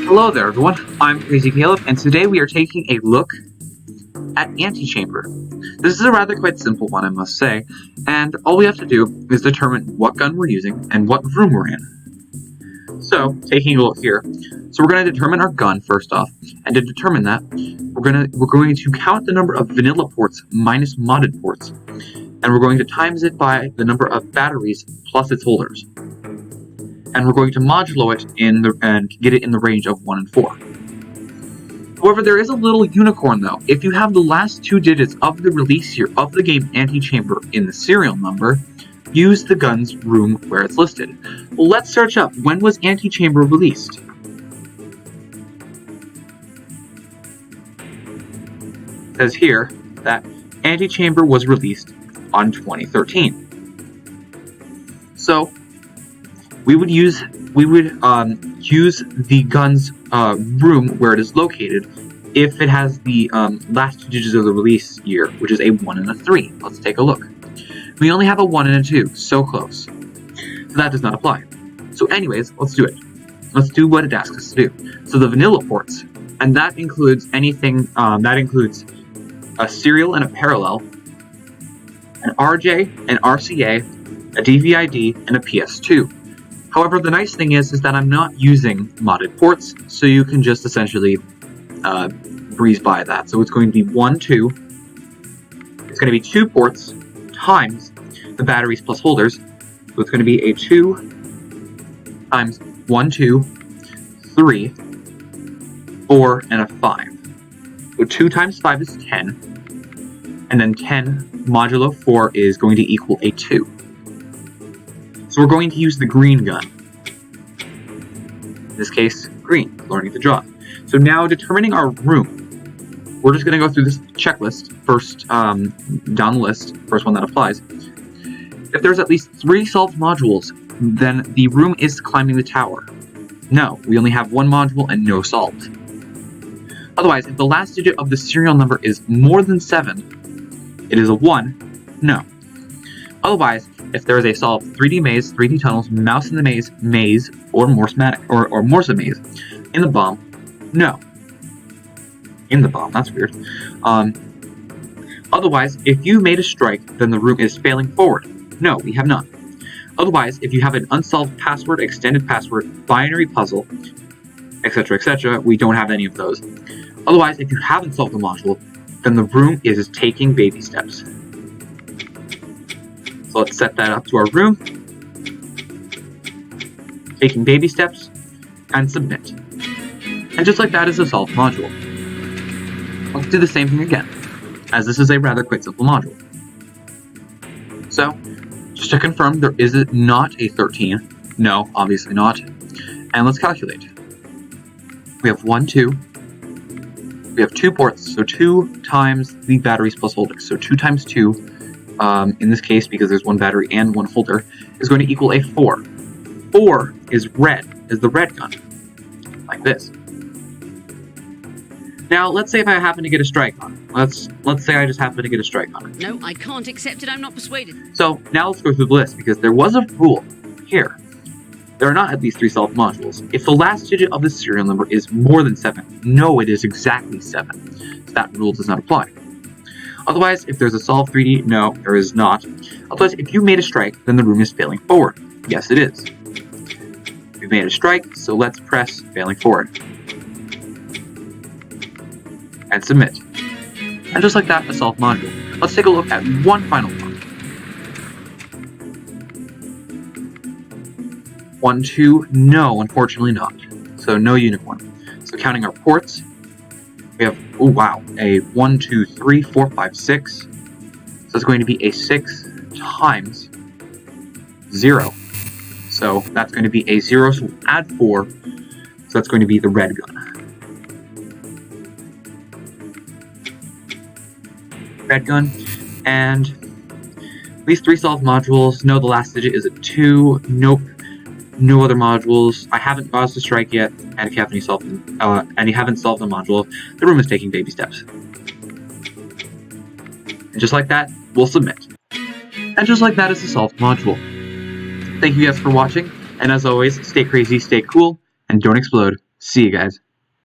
Hello there, everyone. I'm Crazy Caleb, and today we are taking a look at Antichamber. This is a rather quite simple one, I must say, and all we have to do is determine what gun we're using and what room we're in. So, taking a look here, we're going to determine our gun first off, and to determine that, we're going to count the number of vanilla ports minus modded ports, and we're going to times it by the number of batteries plus its holders. And we're going to modulo it and get it in the range of 1 and 4. However, there is a little unicorn though. If you have the last 2 digits of the release year of the game Antichamber in the serial number, use the gun's room where it's listed. Well, let's search up when was Antichamber released. It says here that Antichamber was released on 2013. So we would use the gun's room where it is located if it has the last 2 digits of the release year, which is a 1 and a 3. Let's take a look. We only have a 1 and a 2, so close. So that does not apply. So anyways, let's do it. Let's do what it asks us to do. So the vanilla ports, and that includes anything, that includes a serial and a parallel, an RJ, an RCA, a DVID, and a PS2. However, the nice thing is that I'm not using modded ports, so you can just essentially breeze by that. So it's going to be 1, 2. It's going to be 2 ports times the batteries plus holders. So it's going to be a 2 times 1, 2, 3, 4, and a 5. So 2 times 5 is 10, and then 10 modulo 4 is going to equal a 2. So we're going to use the green gun. In this case, green, learning to draw. So now determining our room, we're just going to go through this checklist first, down the list, first one that applies. If there's at least 3 solved modules, then the room is climbing the tower. No, we only have 1 module and no solved. Otherwise, if the last digit of the serial number is more than 7, it is a 1, no. Otherwise, if there is a solved 3D maze, 3D tunnels, mouse in the maze, or Morse maze in the bomb, no. In the bomb, that's weird. Otherwise, if you made a strike, then the room is failing forward. No, we have not. Otherwise, if you have an unsolved password, extended password, binary puzzle, etc., we don't have any of those. Otherwise, if you haven't solved the module, then the room is taking baby steps. So let's set that up to our room, taking baby steps, and submit. And just like that is a solved module. Let's do the same thing again, as this is a rather quite simple module. So, just to confirm, there is not a 13. No, obviously not. And let's calculate. We have 1, 2. We have 2 ports, so 2 times the batteries plus holders. So 2 times 2. In this case, because there's 1 battery and 1 holder, is going to equal a 4. 4 is red, is the red gun, like this. Now, let's say if I happen to get a strike on it. Let's say I just happen to get a strike on it. No, I can't accept it. I'm not persuaded. So now let's go through the list, because there was a rule here. There are not at least 3 solved modules. If the last digit of the serial number is more than 7, no, it is exactly 7. So that rule does not apply. Otherwise, if there's a solved 3D, no, there is not. Otherwise, if you made a strike, then the room is failing forward. Yes, it is. We've made a strike, so let's press failing forward. And submit. And just like that, a solved module. Let's take a look at one final one. 1, 2, no, unfortunately not. So no unicorn. So counting our ports, we have, oh wow, a 1, 2, 3, 4, 5, 6. So it's going to be a 6 times 0. So that's going to be a 0, so we'll add 4. So that's going to be the red gun. Red gun, and these 3 solved modules. No, the last digit is a 2. Nope. No other modules. I haven't caused a strike yet, and if you haven't solved the module, the room is taking baby steps. And just like that, we'll submit. And just like that is the solved module. Thank you guys for watching, and as always, stay crazy, stay cool, and don't explode. See you guys.